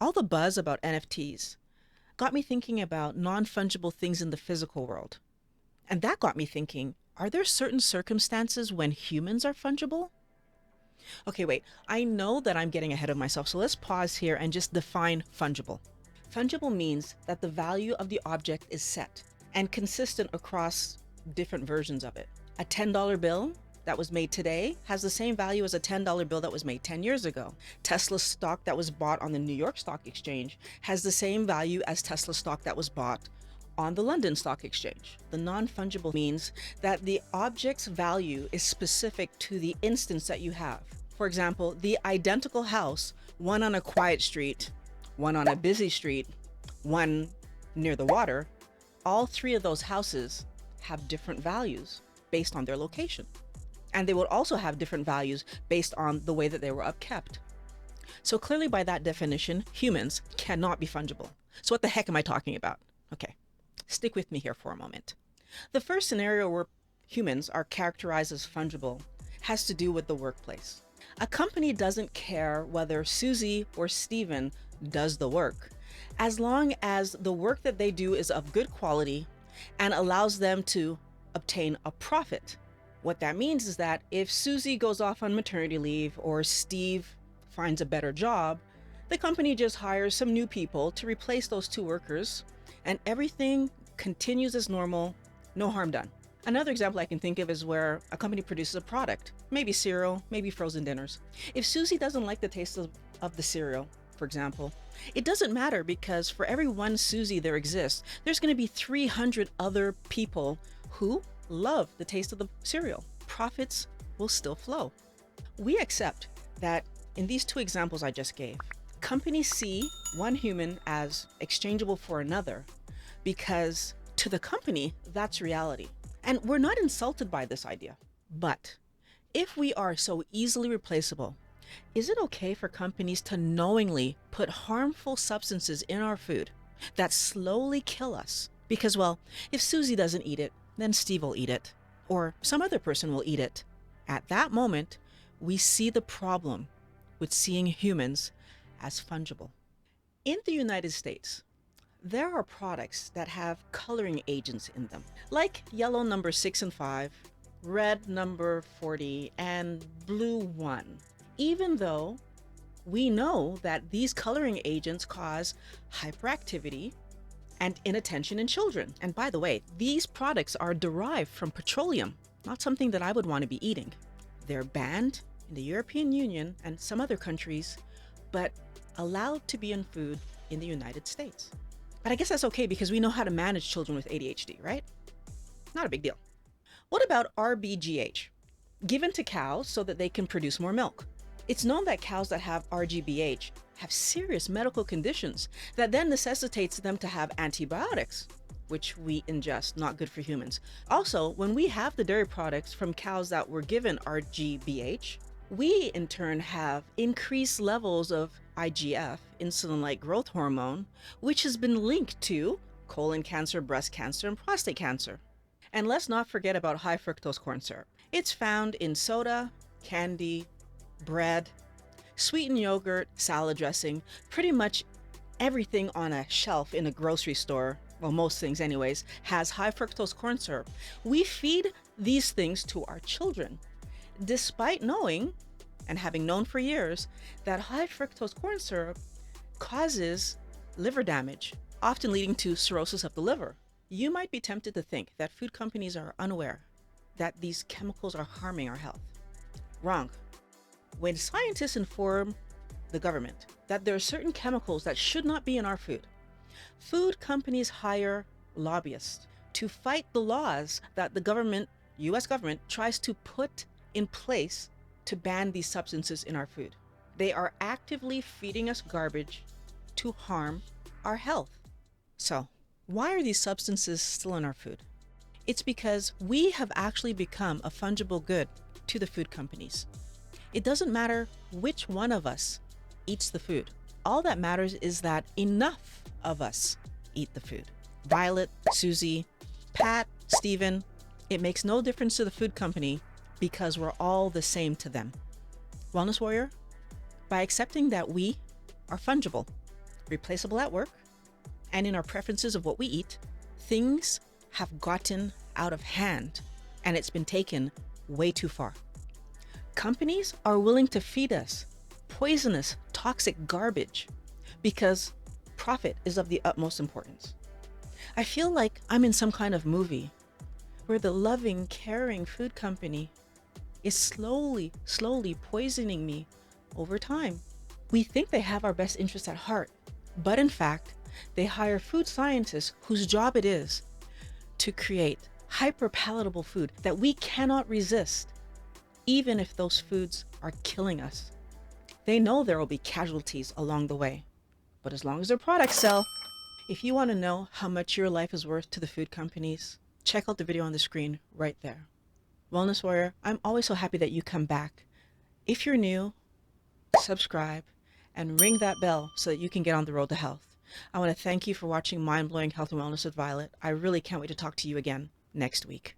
All the buzz about NFTs got me thinking about non-fungible things in the physical world. And that got me thinking, are there certain circumstances when humans are fungible? Okay, wait, I know that I'm getting ahead of myself, so let's pause here and just define fungible. Fungible means that the value of the object is set and consistent across different versions of it. A $10 bill that was made today has the same value as a $10 bill that was made 10 years ago. Tesla stock that was bought on the New York Stock Exchange has the same value as Tesla stock that was bought on the London Stock Exchange. The non-fungible means that the object's value is specific to the instance that you have. For example, the identical house, one on a quiet street, one on a busy street, one near the water, all three of those houses have different values based on their location. And they would also have different values based on the way that they were upkept. So clearly by that definition, humans cannot be fungible. So what the heck am I talking about? Okay, stick with me here for a moment. The first scenario where humans are characterized as fungible has to do with the workplace. A company doesn't care whether Susie or Steven does the work, as long as the work that they do is of good quality and allows them to obtain a profit. What that means is that if Susie goes off on maternity leave or Steve finds a better job, the company just hires some new people to replace those two workers and everything continues as normal, no harm done. Another example I can think of is where a company produces a product, maybe cereal, maybe frozen dinners. If Susie doesn't like the taste of the cereal, for example, it doesn't matter because for every one Susie there exists, there's going to be 300 other people who love the taste of the cereal. Profits will still flow. We accept that in these two examples I just gave, companies see one human as exchangeable for another because to the company, that's reality. And we're not insulted by this idea. But if we are so easily replaceable, is it okay for companies to knowingly put harmful substances in our food that slowly kill us? Because, well, if Susie doesn't eat it, then Steve will eat it, or some other person will eat it. At that moment, we see the problem with seeing humans as fungible. In the United States, there are products that have coloring agents in them, like yellow number 6 and 5, red number 40, and blue 1. Even though we know that these coloring agents cause hyperactivity and inattention in children. And by the way, these products are derived from petroleum, not something that I would want to be eating. They're banned in the European Union and some other countries, but allowed to be in food in the United States. But I guess that's okay because we know how to manage children with ADHD, right? Not a big deal. What about RBGH? Given to cows so that they can produce more milk. It's known that cows that have RBGH have serious medical conditions that then necessitates them to have antibiotics, which we ingest, not good for humans. Also, when we have the dairy products from cows that were given RBGH, we in turn have increased levels of IGF, insulin-like growth hormone, which has been linked to colon cancer, breast cancer, and prostate cancer. And let's not forget about high fructose corn syrup. It's found in soda, candy, bread, sweetened yogurt, salad dressing, pretty much everything on a shelf in a grocery store, well, most things anyways, has high fructose corn syrup. We feed these things to our children, despite knowing, and having known for years, that high fructose corn syrup causes liver damage, often leading to cirrhosis of the liver. You might be tempted to think that food companies are unaware that these chemicals are harming our health. Wrong. When scientists inform the government that there are certain chemicals that should not be in our food, food companies hire lobbyists to fight the laws that the government, US government, tries to put in place to ban these substances in our food. They are actively feeding us garbage to harm our health. So, why are these substances still in our food? It's because we have actually become a fungible good to the food companies. It doesn't matter which one of us eats the food. All that matters is that enough of us eat the food. Violet, Susie, Pat, Steven, it makes no difference to the food company because we're all the same to them. Wellness Warrior, by accepting that we are fungible, replaceable at work, and in our preferences of what we eat, things have gotten out of hand and it's been taken way too far. Companies are willing to feed us poisonous, toxic garbage because profit is of the utmost importance. I feel like I'm in some kind of movie where the loving, caring food company is slowly poisoning me over time. We think they have our best interests at heart, but in fact, they hire food scientists whose job it is to create hyper-palatable food that we cannot resist, even if those foods are killing us. They know there will be casualties along the way, but as long as their products sell. If you want to know how much your life is worth to the food companies, check out the video on the screen right there. Wellness Warrior, I'm always so happy that you come back. If you're new, subscribe and ring that bell so that you can get on the road to health. I want to thank you for watching Mind Blowing Health and Wellness with Violet. I really can't wait to talk to you again next week.